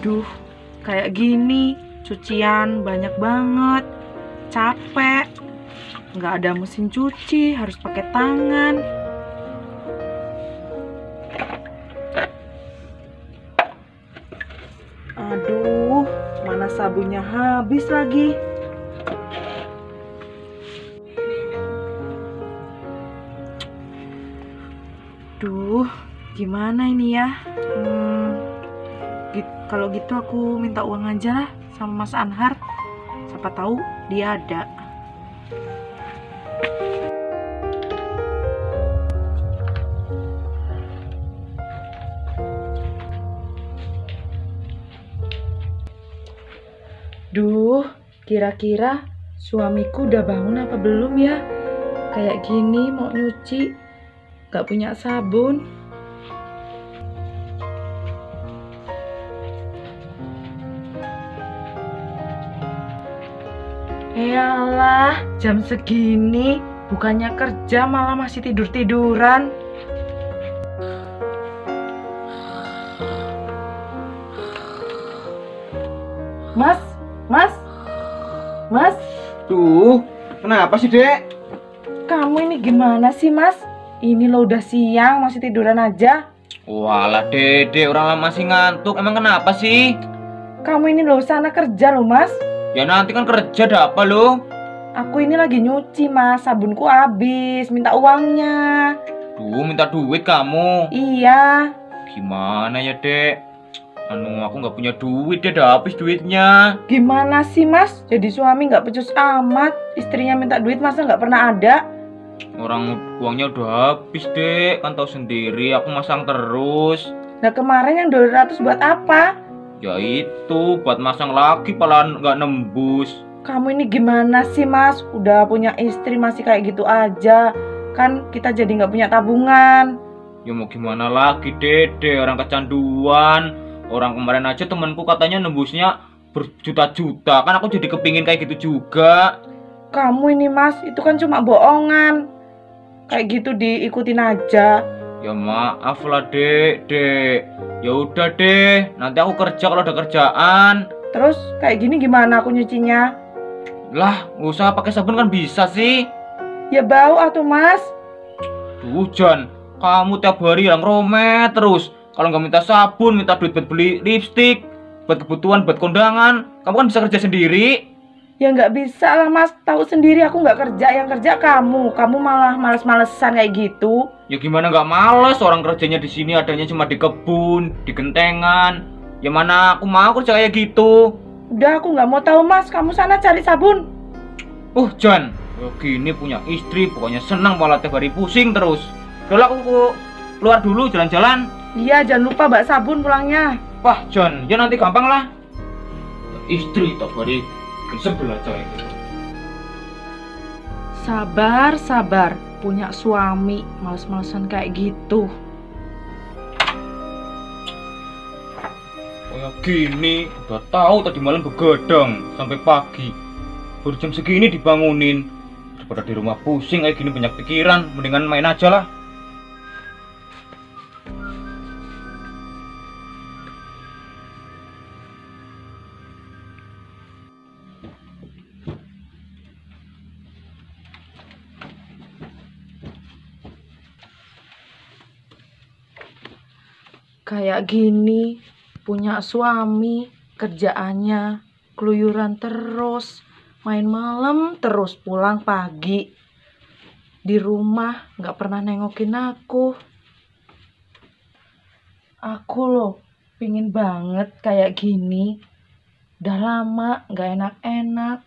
Duh, kayak gini, cucian banyak banget, capek. Nggak ada mesin cuci, harus pakai tangan. Aduh, mana sabunnya habis lagi. Duh, gimana ini ya? Kalau gitu aku minta uang aja lah sama Mas Anhar. Siapa tahu dia ada. Duh, kira-kira suamiku udah bangun apa belum ya? Kayak gini mau nyuci, gak punya sabun. Yalah, jam segini bukannya kerja malah masih tidur-tiduran. Mas. Tuh, kenapa sih, Dek? Kamu ini gimana sih, Mas? Ini lo udah siang masih tiduran aja. Walah, Dede, orang masih ngantuk. Emang kenapa sih? Kamu ini lo sana kerja lo, Mas. Ya nanti kan kerja, ada apa lo? Aku ini lagi nyuci, Mas. Sabunku habis, minta uangnya. Duh, minta duit kamu. Iya. Gimana ya, Dek? Aku nggak punya duit, dia udah habis duitnya. Gimana sih, Mas? Jadi suami nggak becus amat. Istrinya minta duit masa nggak pernah ada? Orang uangnya udah habis, Dek. Kan tahu sendiri, aku masang terus. Nah, kemarin yang 200 buat apa? Ya itu, buat masang lagi malah nggak nembus. Kamu ini gimana sih, Mas? Udah punya istri masih kayak gitu aja. Kan kita jadi nggak punya tabungan. Ya mau gimana lagi, Dede, orang kecanduan. Orang kemarin aja temanku katanya nembusnya berjuta-juta. Kan aku jadi kepingin kayak gitu juga. Kamu ini, Mas, itu kan cuma bohongan. Kayak gitu diikutin aja. Ya maaf lah, Dek. Ya udah deh, nanti aku kerja kalau ada kerjaan. Terus kayak gini gimana aku nyucinya? Lah, nggak usah pakai sabun kan bisa sih. Ya bau atuh, Mas. Duh, Jan, kamu tiap hari yang romet terus. Kalau nggak minta sabun, minta duit buat beli lipstik, buat kebutuhan, buat kondangan. Kamu kan bisa kerja sendiri. Ya nggak bisa lah, Mas. Tahu sendiri aku nggak kerja, yang kerja kamu. Kamu malah males-malesan kayak gitu. Ya gimana nggak males, orang kerjanya di sini adanya cuma di kebun, di gentengan. Ya mana aku mau kerja kayak gitu. Udah, aku nggak mau tahu, Mas. Kamu sana cari sabun. Jan, gini punya istri, pokoknya senang malah tiap hari pusing terus. Udah aku keluar dulu jalan-jalan. Iya, jangan lupa bawa sabun pulangnya. Wah, Jan, ya nanti gampang lah. Istri tiap hari sebelah coy. Sabar. Punya suami males-malesan kayak gitu. Kayak gini, udah tahu tadi malam begadang sampai pagi. Baru jam segini dibangunin. Daripada di rumah pusing kayak gini banyak pikiran, mendingan main aja lah. Kayak gini, punya suami, kerjaannya keluyuran terus, main malam terus, pulang pagi. Di rumah nggak pernah nengokin aku. Aku loh, pingin banget kayak gini. Udah lama nggak enak-enak.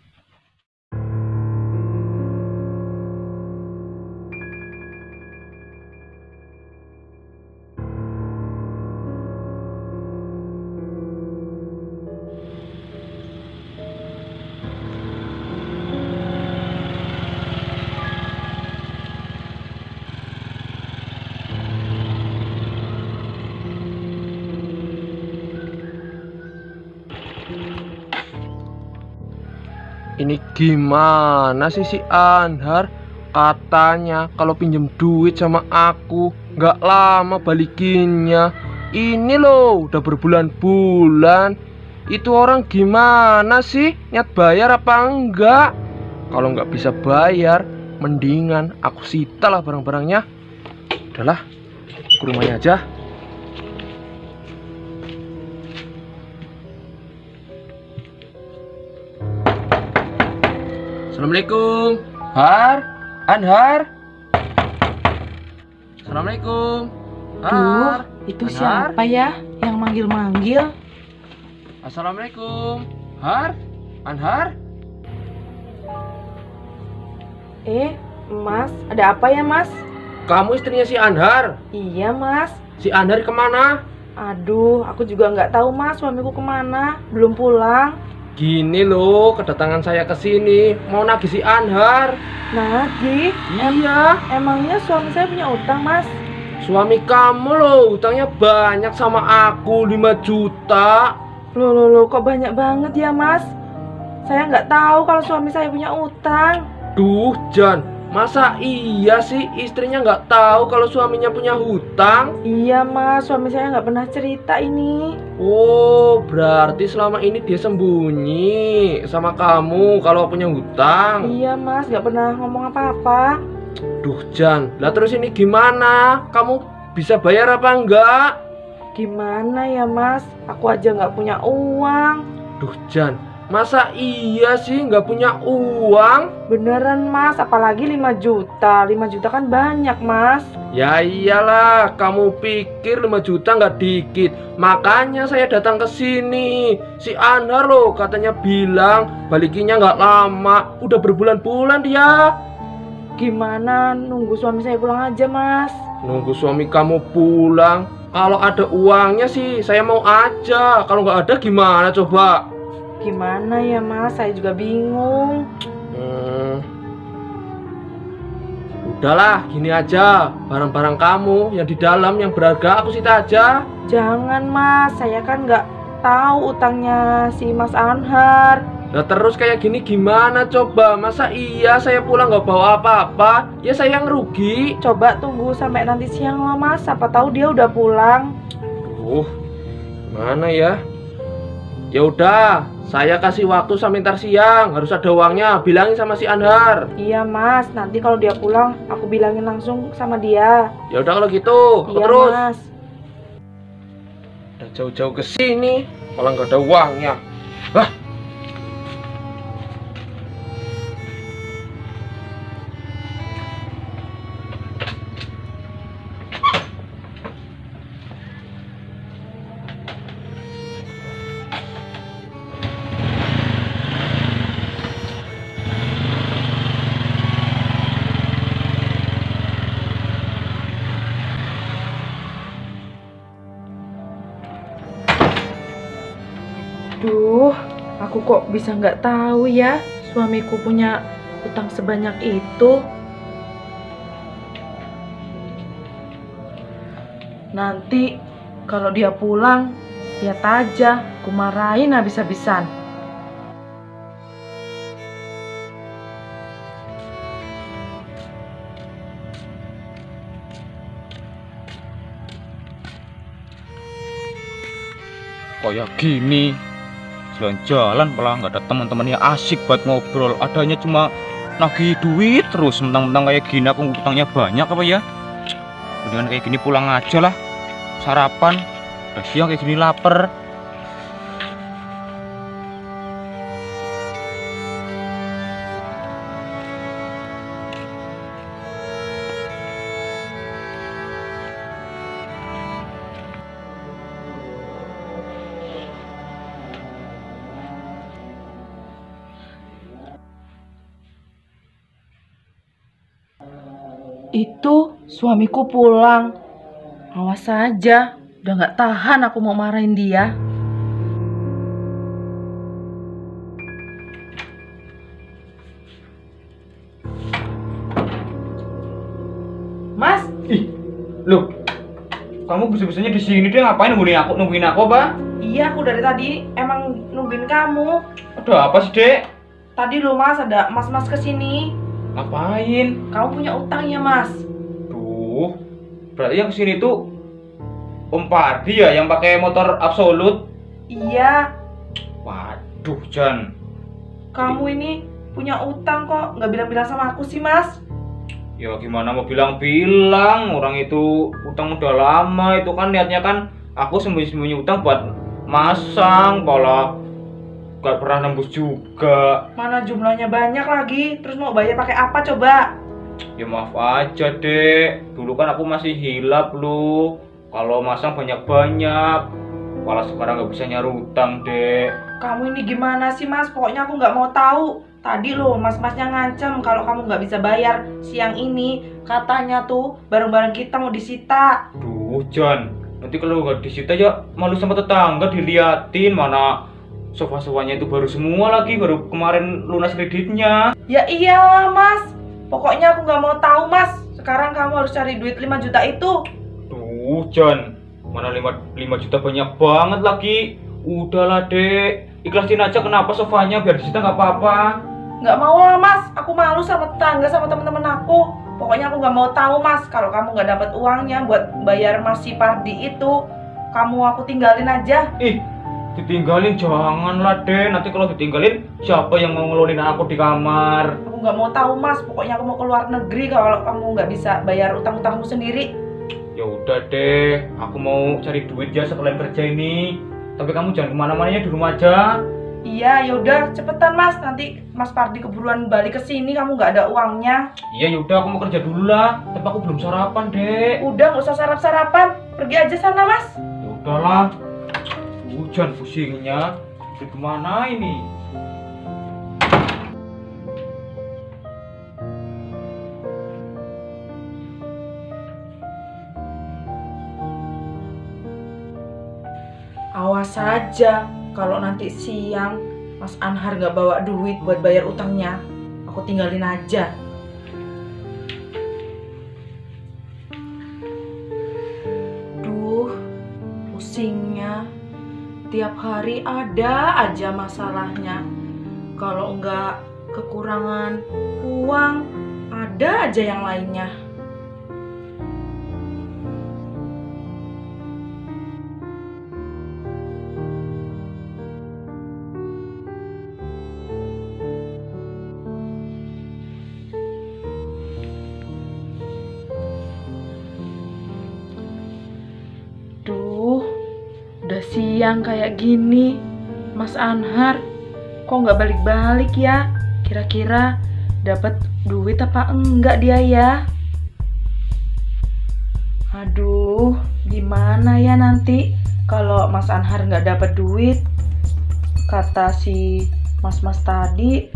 Ini gimana sih si Anhar? Katanya kalau pinjem duit sama aku nggak lama balikinnya. Ini loh udah berbulan-bulan Itu orang gimana sih? Niat bayar apa enggak? Kalau nggak bisa bayar, mendingan aku sita lah barang-barangnya. Udahlah, ke rumahnya aja. Assalamualaikum. Anhar. Assalamualaikum. Duh, itu Anhar. siapa ya yang manggil-manggil? Assalamualaikum. Anhar. Mas, ada apa ya, Mas? Kamu istrinya si Anhar? Iya, Mas. Si Anhar kemana? Aduh, aku juga nggak tahu, Mas, suamiku kemana. Belum pulang. Gini loh, kedatangan saya ke sini mau nagih si Anhar. Nagih? Iya, Emangnya suami saya punya utang, Mas? suami kamu loh, utangnya banyak sama aku 5 juta. Loh, kok banyak banget ya, Mas? Saya nggak tahu kalau suami saya punya utang. Duh, Jan, masa iya sih istrinya nggak tahu kalau suaminya punya hutang? Iya, Mas, suami saya nggak pernah cerita ini. Oh, berarti selama ini dia sembunyi sama kamu kalau punya hutang. Iya, Mas, nggak pernah ngomong apa-apa. Duh, Jan, lah terus ini gimana? Kamu bisa bayar apa enggak? Gimana ya, Mas? Aku aja nggak punya uang. Duh, Jan, masa iya sih nggak punya uang? Beneran, Mas, apalagi 5 juta. 5 juta kan banyak, Mas. Ya iyalah, kamu pikir 5 juta nggak dikit. Makanya saya datang ke sini. Si Anhar loh katanya bilang balikinya nggak lama. Udah berbulan-bulan dia. Gimana, nunggu suami saya pulang aja, Mas? Nunggu suami kamu pulang. Kalau ada uangnya sih saya mau aja. Kalau nggak ada gimana coba? Gimana ya, Mas? Saya juga bingung. Udahlah, gini aja. Barang-barang kamu yang di dalam yang berharga aku sita aja. Jangan, Mas. Saya kan nggak tahu utangnya si Mas Anhar. Nah terus kayak gini gimana coba? Masa iya saya pulang nggak bawa apa-apa? Ya saya yang rugi. Coba tunggu sampai nanti siang lah, Mas. Siapa tahu dia udah pulang. Mana ya? Ya udah, saya kasih waktu sampai ntar siang. Harus ada uangnya. Bilangin sama si Anhar. Iya, Mas. Nanti kalau dia pulang, aku bilangin langsung sama dia. Ya udah kalau gitu. Iya, Terus. Mas. Udah jauh-jauh ke sini, malah nggak ada uangnya. Wah. Duh, aku kok bisa nggak tahu ya suamiku punya utang sebanyak itu. Nanti kalau dia pulang, lihat aja, aku marahin habis-habisan. Kayak gini jalan-jalan malah nggak ada teman-temannya asik buat ngobrol, adanya cuma nagih duit terus. Mentang-mentang kayak gini aku utangnya banyak apa ya. Mendingan kayak gini pulang aja lah, sarapan udah siang kayak gini lapar. Itu suamiku pulang. Awas saja, udah nggak tahan aku mau marahin dia. Mas, Loh, kamu bisa-bisanya di sini deh, ngapain nungguin aku apa? iya aku dari tadi emang nungguin kamu. Ada apa sih, Dek? Tadi lo, Mas, ada mas-mas kesini. Ngapain? Kamu punya utang ya, Mas? Duh, berarti yang kesini tuh Om Pardi ya, yang pakai motor Absolut. Iya. Duh, Jan. Kamu ini punya utang kok, nggak bilang-bilang sama aku sih, Mas. Ya gimana mau bilang-bilang, orang itu utang udah lama, itu kan niatnya kan aku sembunyi-sembunyi utang buat masang, malah gak pernah nembus juga. Mana jumlahnya banyak lagi, terus mau bayar pakai apa coba? Ya maaf aja dek, dulu kan aku masih hilap lu, kalau masang banyak-banyak, malah sekarang gak bisa nyari utang dek. Kamu ini gimana sih, Mas? Pokoknya aku nggak mau tahu. Tadi loh mas-masnya ngancam kalau kamu nggak bisa bayar siang ini. Katanya tuh barang-barang kita mau disita. Duh Jan, nanti kalau nggak disita ya malu sama tetangga diliatin, mana sofa-sofanya itu baru semua lagi, baru kemarin lunas kreditnya. Ya iyalah mas, pokoknya aku nggak mau tahu mas. Sekarang kamu harus cari duit 5 juta itu. Duh Jan, mana 5 juta banyak banget lagi. Udahlah dek, ikhlasin aja, kenapa sofanya, biar disita nggak apa-apa. Nggak mau lah mas, aku malu sama tetangga, sama temen-temen aku. Pokoknya aku nggak mau tahu mas, kalau kamu nggak dapat uangnya buat bayar Mas si Pardi itu, kamu aku tinggalin aja. Ih, ditinggalin janganlah dek, nanti kalau ditinggalin siapa yang mau ngelonin aku di kamar? Aku nggak mau tahu mas, pokoknya aku mau keluar negeri kalau kamu nggak bisa bayar utang-utangmu sendiri. Ya udah deh, aku mau cari duit ya sekalian kerja ini. Tapi kamu jangan kemana-mananya, di rumah aja. Iya, yaudah cepetan mas, nanti Mas Pardi keburuan balik ke sini, kamu nggak ada uangnya. Iya yaudah, aku mau kerja dulu lah. Tapi aku belum sarapan dek. Udah nggak usah sarapan, pergi aja sana mas. Ya udahlah. Hujan pusingnya. Pergi kemana ini? Awas saja, kalau nanti siang Mas Anhar nggak bawa duit buat bayar utangnya, aku tinggalin aja. Duh, pusingnya. Tiap hari ada aja masalahnya. Kalau nggak kekurangan uang, ada aja yang lainnya. Duh, udah siang kayak gini, Mas Anhar kok nggak balik-balik ya? Kira-kira dapat duit apa enggak dia ya? Aduh, gimana ya nanti kalau Mas Anhar nggak dapat duit? Kata si mas-mas tadi,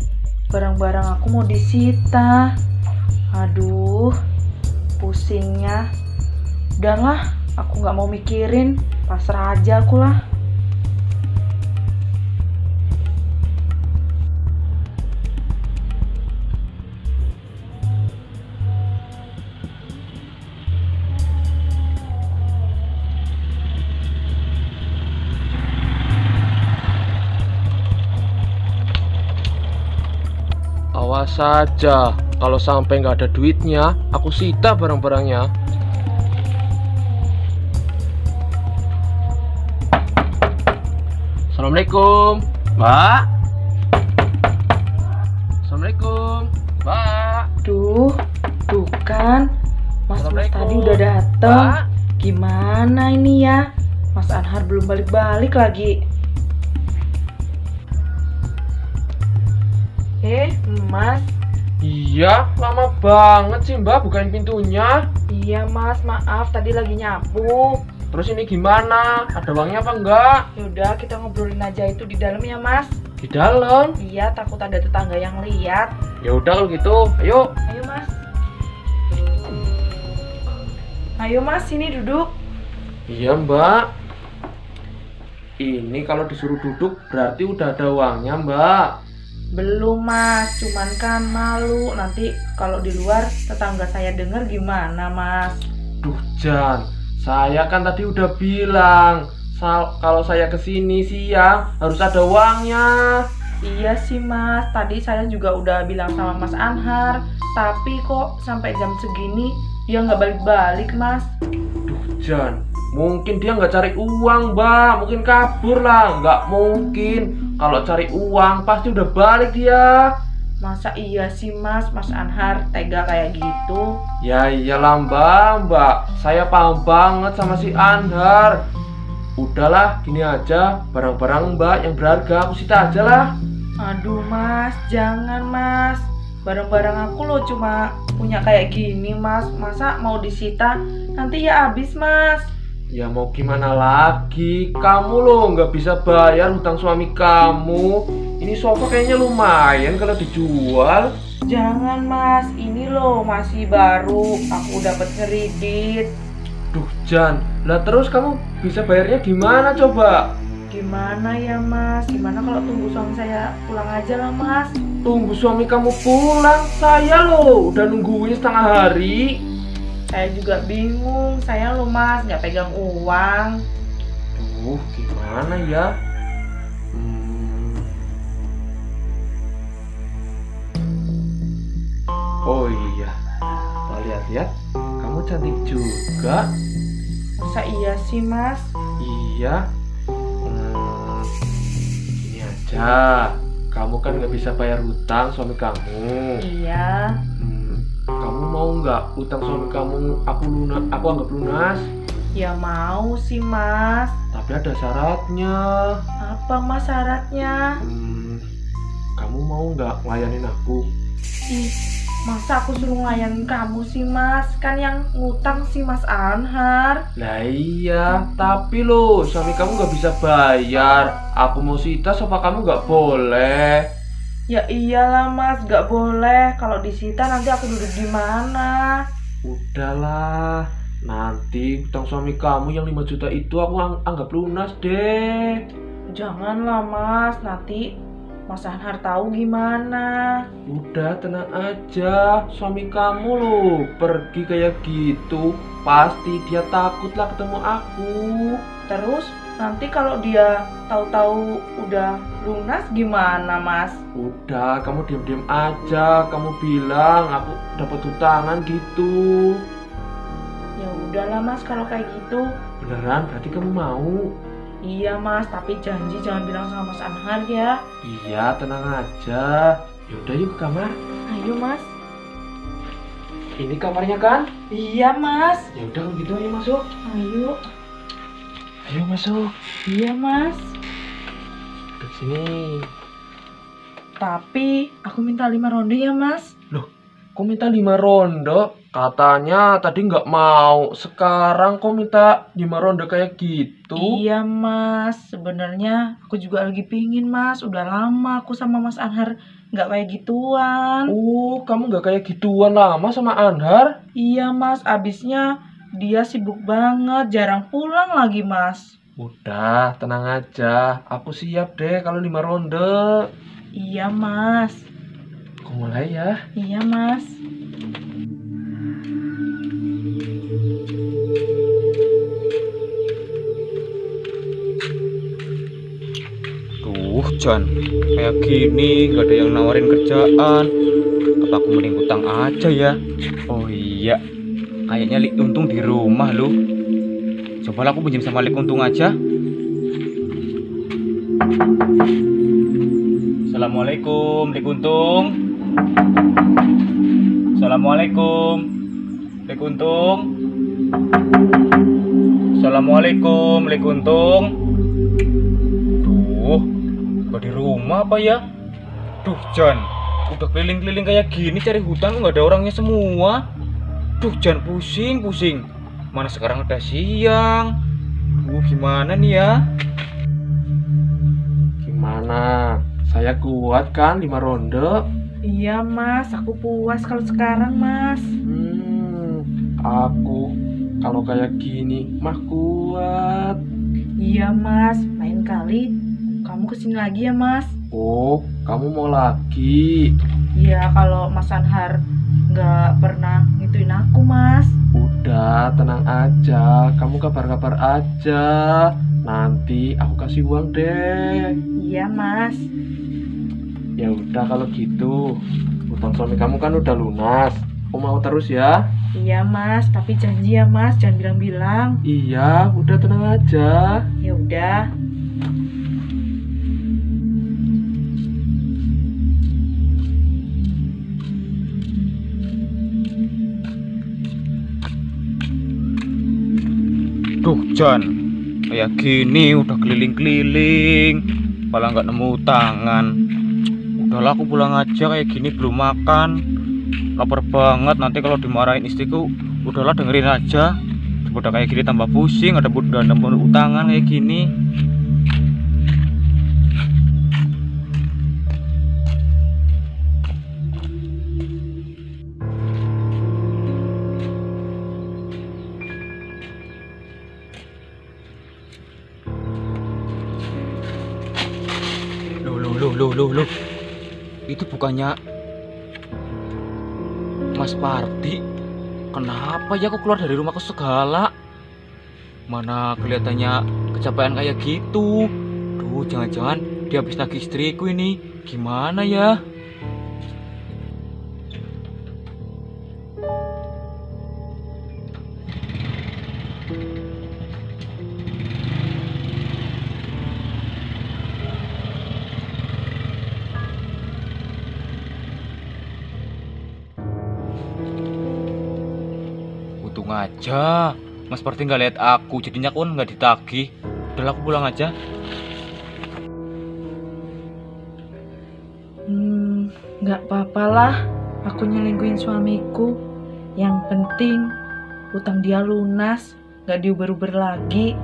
barang-barang aku mau disita. Aduh, pusingnya. Udahlah, aku nggak mau mikirin, pasrah aja aku lah. Awas saja, kalau sampai nggak ada duitnya, aku sita barang-barangnya. Assalamualaikum, Mbak. Assalamualaikum, Mbak. Tuh kan, Mas Assalamualaikum, tadi udah dateng. Mbak. Gimana ini ya? Mas Anhar belum balik-balik lagi. Mas. Iya, lama banget sih Mbak bukain pintunya. Iya Mas, maaf tadi lagi nyapu. Terus ini gimana? Ada uangnya apa enggak? Yaudah kita ngobrolin aja itu di dalam ya Mas. Di dalam. Iya, takut ada tetangga yang lihat. Ya udah kalau gitu, ayo. Ayo Mas. Ayo Mas, sini duduk. Iya Mbak. Ini kalau disuruh duduk berarti udah ada uangnya Mbak. Belum Mas, cuman kan malu nanti kalau di luar tetangga saya denger gimana Mas. Duh Jan, saya kan tadi udah bilang kalau saya kesini siang harus ada uangnya. Iya sih Mas, tadi saya juga udah bilang sama Mas Anhar, tapi kok sampai jam segini dia nggak balik-balik Mas. Duh Jan, mungkin dia nggak cari uang Mbak, mungkin kabur lah. Nggak mungkin, Kalau cari uang pasti udah balik dia. Masa iya sih Mas Anhar tega kayak gitu? Ya iyalah mbak, saya paham banget sama si Anhar. Udahlah gini aja, barang-barang mbak yang berharga aku sita aja lah. Aduh Mas, jangan Mas. Barang-barang aku loh cuma punya kayak gini Mas. Masa mau disita? Nanti ya habis Mas. Ya mau gimana lagi, kamu loh nggak bisa bayar hutang suami kamu. Ini sofa kayaknya lumayan kalau dijual. Jangan Mas, ini loh masih baru. Aku dapat kredit. Duh Jan, lah terus kamu bisa bayarnya gimana coba? Gimana ya Mas? Gimana kalau tunggu suami saya pulang aja lah Mas? Tunggu suami kamu pulang, saya loh udah nungguin setengah hari. Saya juga bingung, saya loh Mas nggak pegang uang. Duh, gimana ya? Oh iya, lihat-lihat, kamu cantik juga. Masa iya sih Mas? Iya. Ini aja, kamu kan nggak bisa bayar hutang suami kamu. Iya. Kamu mau nggak hutang suami kamu aku anggap lunas? Ya mau sih Mas. Tapi ada syaratnya. Apa Mas syaratnya? Kamu mau nggak ngelayanin aku? Ih, masa aku suruh ngelayanin kamu sih Mas? Kan yang ngutang si Mas Anhar. Lah iya, tapi loh suami kamu nggak bisa bayar. Aku mau sita sofa kamu nggak boleh. Ya iyalah Mas, nggak boleh. Kalau disita nanti aku duduk di mana? Udahlah, nanti hutang suami kamu yang 5 juta itu aku anggap lunas deh. Janganlah Mas, nanti Mas Anhar tahu gimana. Udah tenang aja, suami kamu loh pergi kayak gitu, pasti dia takut lah ketemu aku. Terus nanti kalau dia tahu-tahu udah lunas gimana Mas? Udah, kamu diam-diam aja, kamu bilang aku dapat hutangan gitu. Ya udahlah Mas kalau kayak gitu. Beneran? Berarti kamu mau? Iya Mas, tapi janji jangan bilang sama Mas Anhar ya. Iya, tenang aja. Yaudah yuk ke kamar. Ayo Mas. Ini kamarnya kan? Iya Mas. Ya udah kalau gitu ayo masuk. Ayo. Ayo masuk. Iya Mas. Duduk sini. Tapi aku minta 5 ronde ya Mas. Loh, kok minta 5 ronde? Katanya tadi nggak mau. Sekarang kok minta 5 ronde kayak gitu? Iya Mas, sebenarnya aku juga lagi pingin Mas. Udah lama aku sama Mas Anhar nggak kayak gituan. Kamu nggak kayak gituan lama sama Anhar? Iya Mas, abisnya dia sibuk banget, jarang pulang lagi Mas. Udah, tenang aja. Aku siap deh kalau 5 ronde. Iya Mas. Aku mulai ya. Iya Mas. Duh, Jan, kayak gini nggak ada yang nawarin kerjaan. Apa aku mending hutang aja ya? Oh iya, kayaknya Lik Untung di rumah loh. Coba aku pinjam sama Lik Untung aja. Assalamualaikum, Lik Untung. Assalamualaikum, Lik Untung. Assalamualaikum, Lik Untung. Duh, gak di rumah apa ya? Duh, Jan, udah keliling-keliling kayak gini cari hutan nggak ada orangnya semua. Duh, Jan, pusing. Mana sekarang udah siang. Duh, gimana nih ya? Gimana? Saya kuat kan 5 ronde? Iya Mas, aku puas kalau sekarang Mas. Aku kalau kayak gini mah kuat. Iya Mas, lain kali kamu kesini lagi ya Mas. Oh, kamu mau lagi? Iya, kalau Mas Anhar nggak pernah ngituin aku Mas. Udah, tenang aja. Kamu kabar-kabar aja. Nanti aku kasih uang deh. Iya Mas. Ya udah kalau gitu. Hutang suami kamu kan udah lunas. Aku mau terus ya. Iya Mas, tapi janji ya Mas, jangan bilang-bilang. Iya, udah tenang aja. Ya udah. Duh Jan, kayak gini udah keliling-keliling malah nggak nemu tangan. Udahlah aku pulang aja, kayak gini belum makan, lapar banget. Nanti kalau dimarahin istriku, udahlah dengerin aja. Udah kayak gini tambah pusing, ada nemu tangan kayak gini. Loh, itu bukannya Mas Pardi? Kenapa ya kok keluar dari rumahku segala? Mana kelihatannya kecapean kayak gitu. Duh, jangan-jangan dia habis nagih istriku ini. Gimana ya? Untung aja Mas Parti nggak lihat aku, jadinya aku nggak ditagih. Udah aku pulang aja. Nggak apa-apalah, aku nyelingkuhin suamiku. Yang penting utang dia lunas, nggak diuber-uber lagi,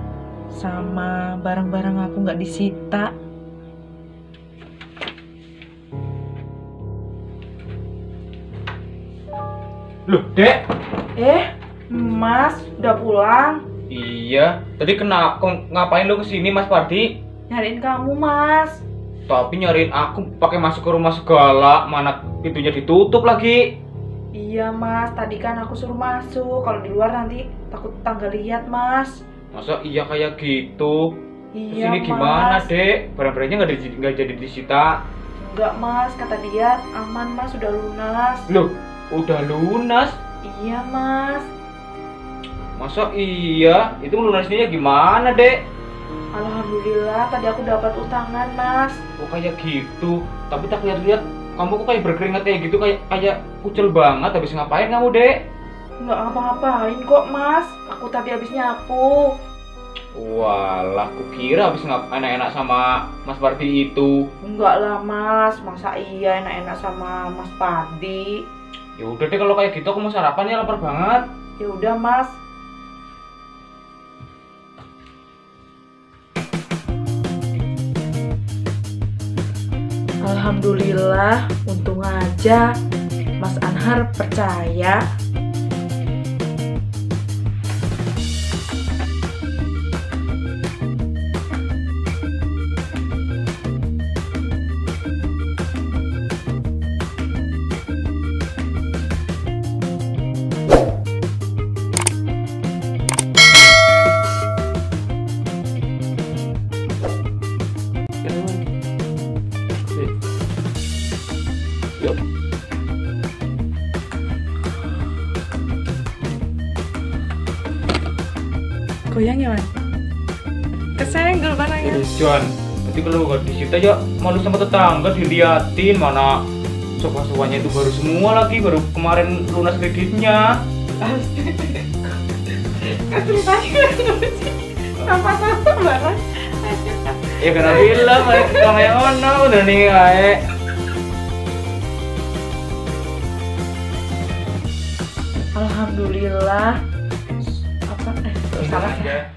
sama barang-barang aku nggak disita. Loh, Dek. Mas, udah pulang? Iya, tadi ngapain lo kesini Mas Pardi? Nyariin kamu, Mas. Tapi nyariin aku pakai masuk ke rumah segala, mana pintunya ditutup lagi. Iya, Mas, tadi kan aku suruh masuk. Kalau di luar nanti takut tetangga lihat, Mas. Masa iya kayak gitu? Iya, Kesini gimana, Dek? Barang-barangnya nggak jadi disita? Enggak, Mas, kata dia aman, Mas, udah lunas. Loh, udah lunas? Iya, Mas. Masa iya? Itu lunasnya gimana, Dek? Alhamdulillah, tadi aku dapat utangan, Mas. Kok kayak gitu? Tapi tak lihat-lihat kamu kok kayak berkeringat kayak gitu, kayak kucel banget. Habis ngapain kamu, Dek? Nggak ngapa-ngapain kok, Mas. Aku tadi habis nyapu. Walah, kukira habis enak-enak sama Mas Pardi itu. Enggak lah, Mas. Masa iya enak-enak sama Mas Pardi? Ya udah deh, kalau kayak gitu aku mau sarapan ya, lapar banget. Ya udah, Mas. Alhamdulillah, untung aja Mas Anhar percaya. Goyang ya, Mas? Kesenggol barangnya. John, nanti kalau nggak disita ya malu sama tetangga diliatin, mana sofa-sofanya itu baru semua lagi, baru kemarin lunas kreditnya. Apa-apa barang. Ya karena bilang kayak yang ono udah nih kayak. Alhamdulillah. Salah ya.